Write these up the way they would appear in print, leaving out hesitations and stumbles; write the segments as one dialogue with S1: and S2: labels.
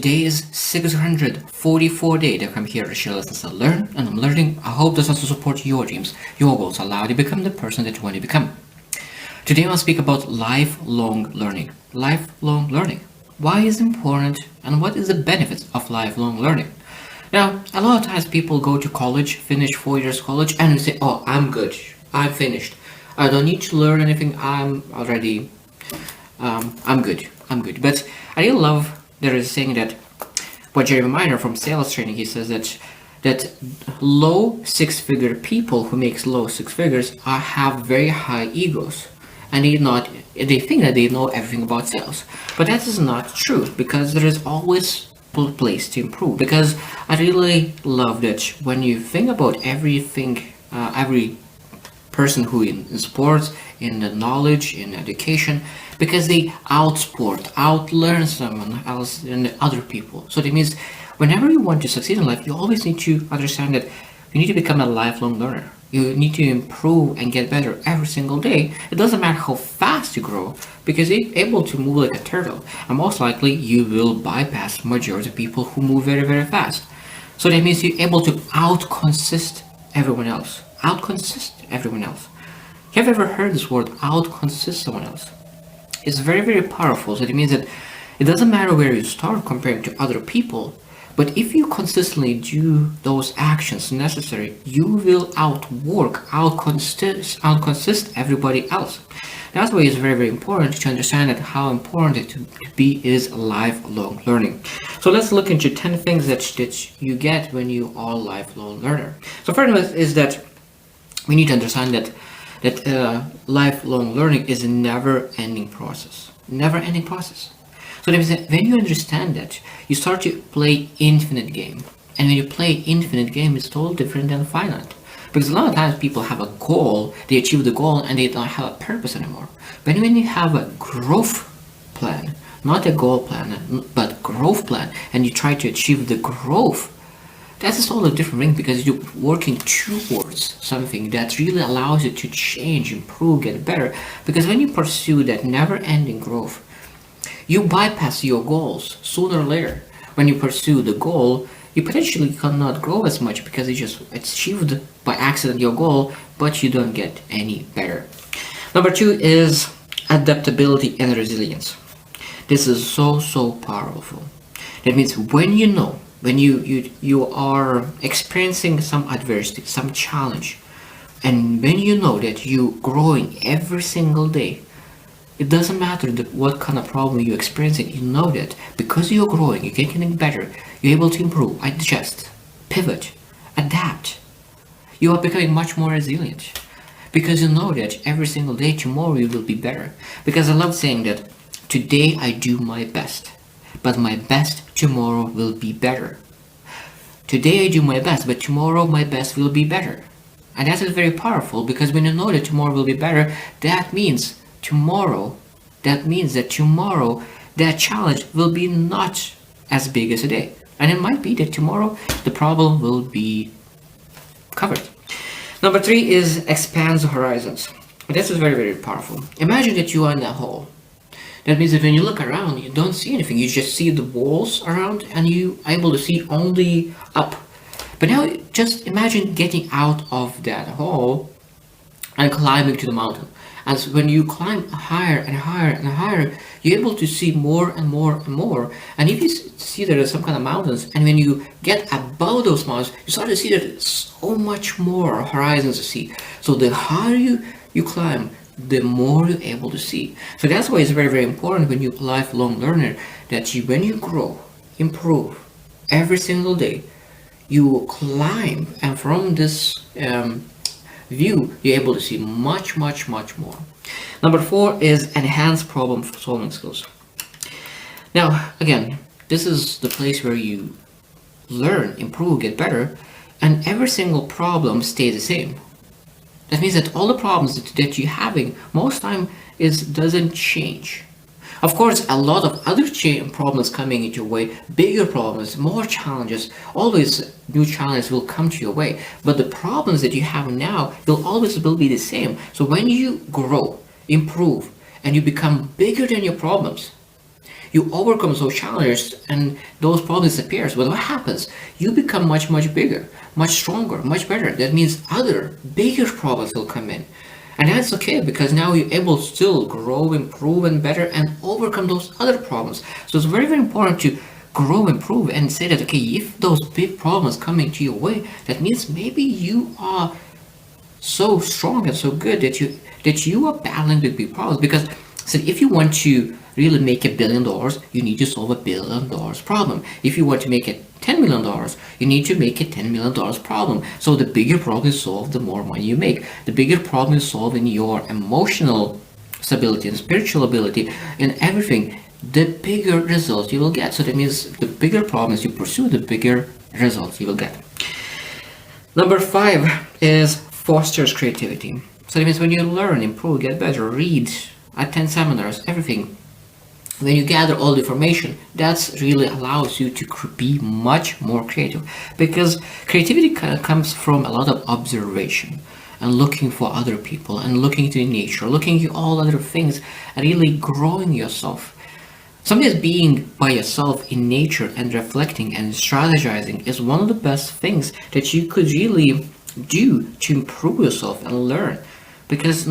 S1: Today is 644 day that I'm here to share lessons I learn and I'm learning. I hope this also supports your dreams, your goals, allow you to become the person that you want to become. Today I'll speak about lifelong learning. Lifelong learning. Why is it important and what is the benefits of lifelong learning? Now, a lot of times people go to college, finish 4 years college, and they say, "Oh, I'm good. I'm finished. I don't need to learn anything. I'm already, I'm good. I'm good." But I really love there is saying that what Jeremy Miner from sales training he says that low six-figure people who makes low six figures have very high egos, and they think that they know everything about sales, but that is not true because there is always place to improve. Because I really love that when you think about everything, every person who in sports, in the knowledge, in education, because they outlearn someone else and other people. So that means whenever you want to succeed in life, you always need to understand that you need to become a lifelong learner. You need to improve and get better every single day. It doesn't matter how fast you grow, because you're able to move like a turtle, and most likely you will bypass majority of people who move very, very fast. So that means you're able to outconsist everyone else. Outconsist everyone else. Have you ever heard this word, outconsist someone else? It's very, very powerful. So it means that it doesn't matter where you start compared to other people, but if you consistently do those actions necessary, you will outconsist everybody else. That's why it's very, very important to understand that how important it to be is lifelong learning. So let's look into 10 things that you get when you are a lifelong learner. So first is that we need to understand that lifelong learning is a never-ending process. Never-ending process. So that means that when you understand that, you start to play infinite game. And when you play infinite game, it's totally different than finite. Because a lot of times people have a goal, they achieve the goal, and they don't have a purpose anymore. But when you have a growth plan, not a goal plan, but growth plan, and you try to achieve the growth, that's a totally different thing, because you're working towards something that really allows you to change, improve, get better. Because when you pursue that never-ending growth, you bypass your goals sooner or later. When you pursue the goal, you potentially cannot grow as much because you just achieved by accident your goal, but you don't get any better. Number 2 is adaptability and resilience. This is so powerful. That means when you know, when you are experiencing some adversity, some challenge, and when you know that you're growing every single day, it doesn't matter what kind of problem you're experiencing, you know that because you're growing, you're getting better, you're able to improve, adjust, pivot, adapt. You are becoming much more resilient because you know that every single day, tomorrow you will be better. Because I love saying that today I do my best, but my best tomorrow will be better. Today I do my best, but tomorrow my best will be better. And that is very powerful, because when you know that tomorrow will be better, that means that tomorrow that challenge will be not as big as today. And it might be that tomorrow the problem will be covered. Number 3 is expands horizons. This is very, very powerful. Imagine that you are in a hole. That means that when you look around, you don't see anything. You just see the walls around and you are able to see only up. But now just imagine getting out of that hole and climbing to the mountain. And so when you climb higher and higher and higher, you're able to see more and more and more. And if you see there are some kind of mountains, and when you get above those mountains, you start to see that there's so much more horizons to see. So the higher you climb, the more you're able to see. So that's why it's very, very important when you're a lifelong learner that when you grow, improve every single day, you climb, and from this view, you're able to see much more. Number 4 is enhanced problem solving skills. Now, again, this is the place where you learn, improve, get better, and every single problem stays the same. That means that all the problems that you're having, most time doesn't change. Of course, a lot of other problems coming into your way, bigger problems, more challenges, always new challenges will come to your way. But the problems that you have now will be the same. So when you grow, improve, and you become bigger than your problems, You overcome those challenges and those problems disappears. But what happens? You become much, much bigger, much stronger, much better. That means other bigger problems will come in. And that's okay because now you're able to still grow, improve, and better and overcome those other problems. So it's very, very important to grow, improve, and say that, okay, if those big problems come into your way, that means maybe you are so strong and so good that you are battling with big problems. Because so if you want to really make $1 billion, you need to solve $1 billion problem. If you want to make it $10 million, you need to make a $10 million problem. So the bigger problem is solved, the more money you make. The bigger problem is solved in your emotional stability and spiritual ability and everything, the bigger results you will get. So that means the bigger problems you pursue, the bigger results you will get. Number 5 is fosters creativity. So that means when you learn, improve, get better, read, attend seminars, everything, when you gather all the information, that really allows you to be much more creative. Because creativity comes from a lot of observation and looking for other people and looking to nature, looking at all other things and really growing yourself. Sometimes being by yourself in nature and reflecting and strategizing is one of the best things that you could really do to improve yourself and learn. Because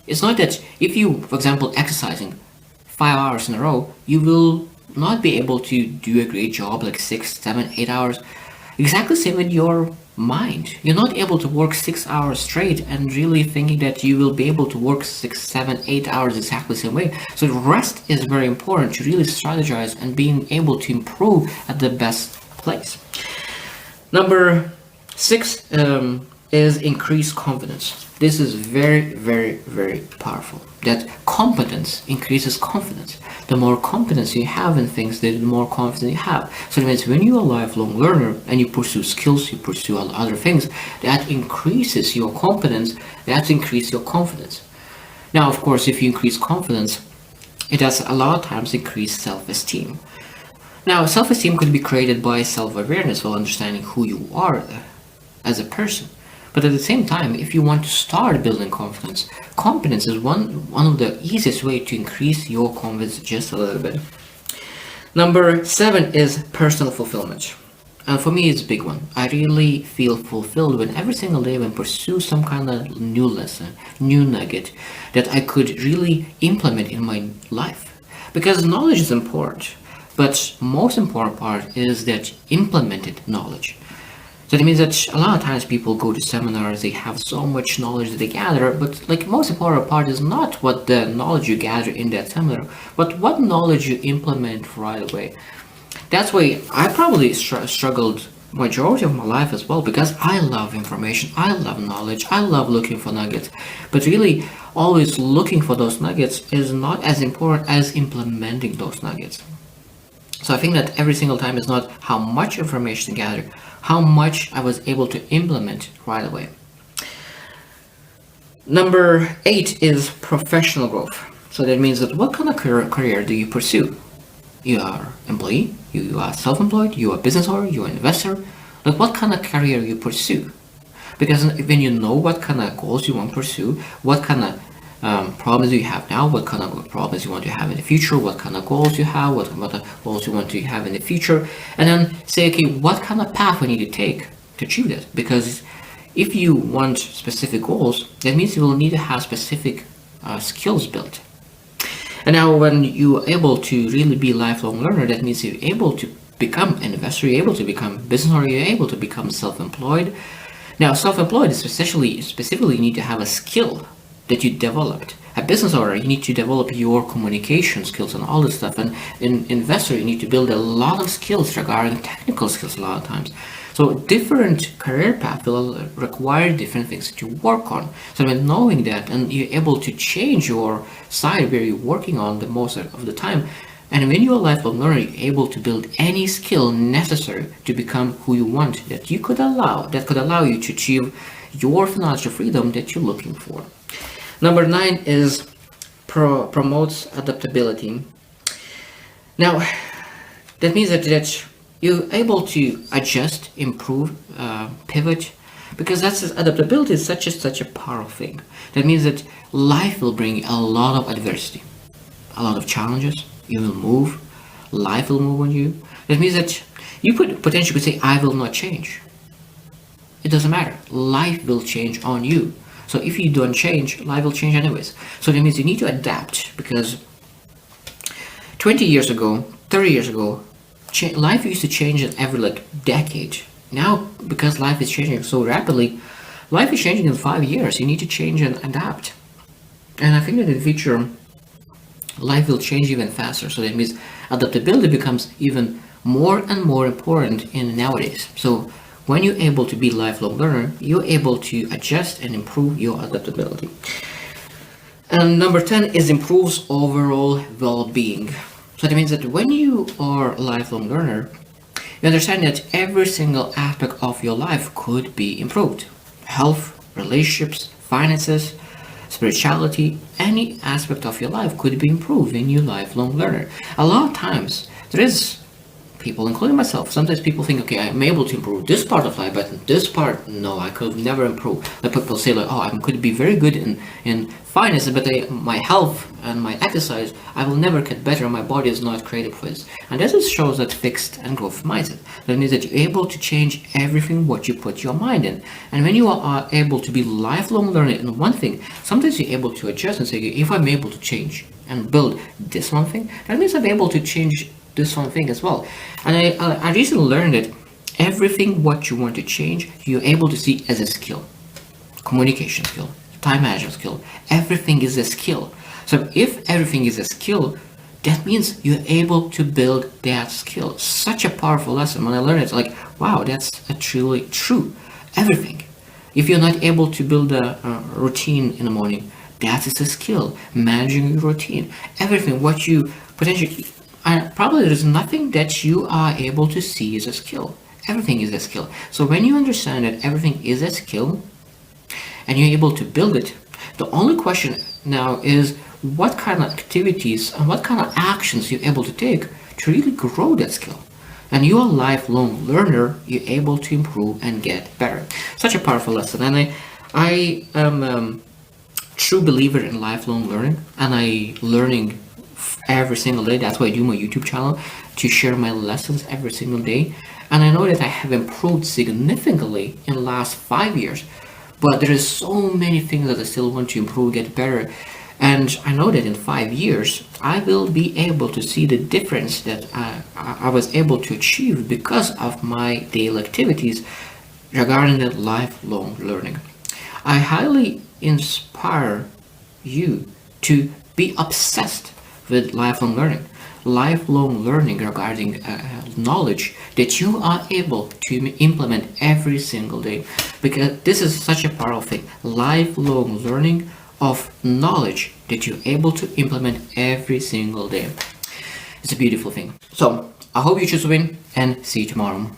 S1: it's not that if you, for example, exercising 5 hours in a row, you will not be able to do a great job like 6, 7, 8 hours. Exactly the same with your mind. You're not able to work 6 hours straight and really thinking that you will be able to work 6, 7, 8 hours exactly the same way. So rest is very important to really strategize and being able to improve at the best place. Number 6 is increased confidence. This is very, very, very powerful. That competence increases confidence. The more confidence you have in things, the more confidence you have. So it means when you're a lifelong learner and you pursue skills, you pursue other things, that increases your confidence, that increases your confidence. Now, of course, if you increase confidence, it does a lot of times increase self-esteem. Now, self-esteem could be created by self-awareness while understanding who you are as a person. But at the same time, if you want to start building confidence, confidence is one of the easiest way to increase your confidence just a little bit. Number 7 is personal fulfillment. And for me, it's a big one. I really feel fulfilled when every single day when I pursue some kind of new lesson, new nugget that I could really implement in my life. Because knowledge is important, but most important part is that implemented knowledge. So that means that a lot of times people go to seminars, they have so much knowledge that they gather, but like most important part is not what the knowledge you gather in that seminar, but what knowledge you implement right away. That's why I probably struggled majority of my life as well, because I love information, I love knowledge, I love looking for nuggets, but really always looking for those nuggets is not as important as implementing those nuggets. So I think that every single time is not how much information to gather, how much I was able to implement right away. Number 8 is professional growth. So that means that what kind of career do you pursue? You are employee, you are self-employed, you are business owner, you are investor. Like what kind of career you pursue? Because when you know what kind of goals you want to pursue, what kind of problems you have now, what kind of problems you want to have in the future, what kind of goals you have, what goals you want to have in the future, and then say, okay, what kind of path we need to take to achieve this? Because if you want specific goals, that means you will need to have specific skills built. And now when you're able to really be a lifelong learner, that means you're able to become an investor, you're able to become a business owner, you're able to become self-employed. Now, self-employed is specifically you need to have a skill that you developed. A business owner, you need to develop your communication skills and all this stuff. And an investor, you need to build a lot of skills regarding technical skills a lot of times. So different career paths will require different things to work on. So when knowing that and you're able to change your side where you're working on the most of the time, and when you're a lifelong learner, you're able to build any skill necessary to become who you want, that could allow you to achieve your financial freedom that you're looking for. Number 9 is promotes adaptability. Now, that means that you're able to adjust, improve, pivot, because that's adaptability is such a powerful thing. That means that life will bring a lot of adversity, a lot of challenges. you will move, life will move on you. That means that you could potentially say, I will not change. It doesn't matter. Life will change on you. So if you don't change, life will change anyways. So that means you need to adapt, because 20 years ago, 30 years ago, life used to change in every decade. Now, because life is changing so rapidly, life is changing in 5 years. You need to change and adapt. And I think that in the future, life will change even faster. So that means adaptability becomes even more and more important in nowadays. So when you're able to be a lifelong learner, you're able to adjust and improve your adaptability. And number 10 is improves overall well-being. So that means that when you are a lifelong learner, you understand that every single aspect of your life could be improved. Health, relationships, finances, spirituality, any aspect of your life could be improved when you're a lifelong learner. A lot of times, there is people, including myself, sometimes people think, okay, I'm able to improve this part of life, but this part, no, I could never improve. Like people say, like, oh, I could be very good in finances, but my health and my exercise, I will never get better. My body is not created for this. And this shows that fixed and growth mindset. That means that you're able to change everything what you put your mind in. And when you are able to be lifelong learning in one thing, sometimes you're able to adjust and say, if I'm able to change and build this one thing, that means I'm able to change this one thing as well. And I recently learned that everything what you want to change, you're able to see as a skill. Communication skill, time management skill, everything is a skill. So if everything is a skill, that means you're able to build that skill. Such a powerful lesson. When I learned it, it's like, wow, that's truly true. Everything. If you're not able to build a routine in the morning, that is a skill. Managing your routine. Everything, what you potentially... probably there's nothing that you are able to see as a skill. Everything is a skill. So when you understand that everything is a skill and you're able to build it, the only question now is what kind of activities and what kind of actions you're able to take to really grow that skill. And you're a lifelong learner, you're able to improve and get better. Such a powerful lesson. And I am a true believer in lifelong learning, and I learning every single day. That's why I do my YouTube channel, to share my lessons every single day. And I know that I have improved significantly in the last 5 years, but there is so many things that I still want to improve, get better. And I know that in 5 years, I will be able to see the difference that I was able to achieve because of my daily activities regarding that lifelong learning. I highly inspire you to be obsessed with lifelong learning regarding knowledge that you are able to implement every single day, because this is such a powerful thing. Lifelong learning of knowledge that you're able to implement every single day. It's a beautiful thing. So I hope you choose to win, and see you tomorrow.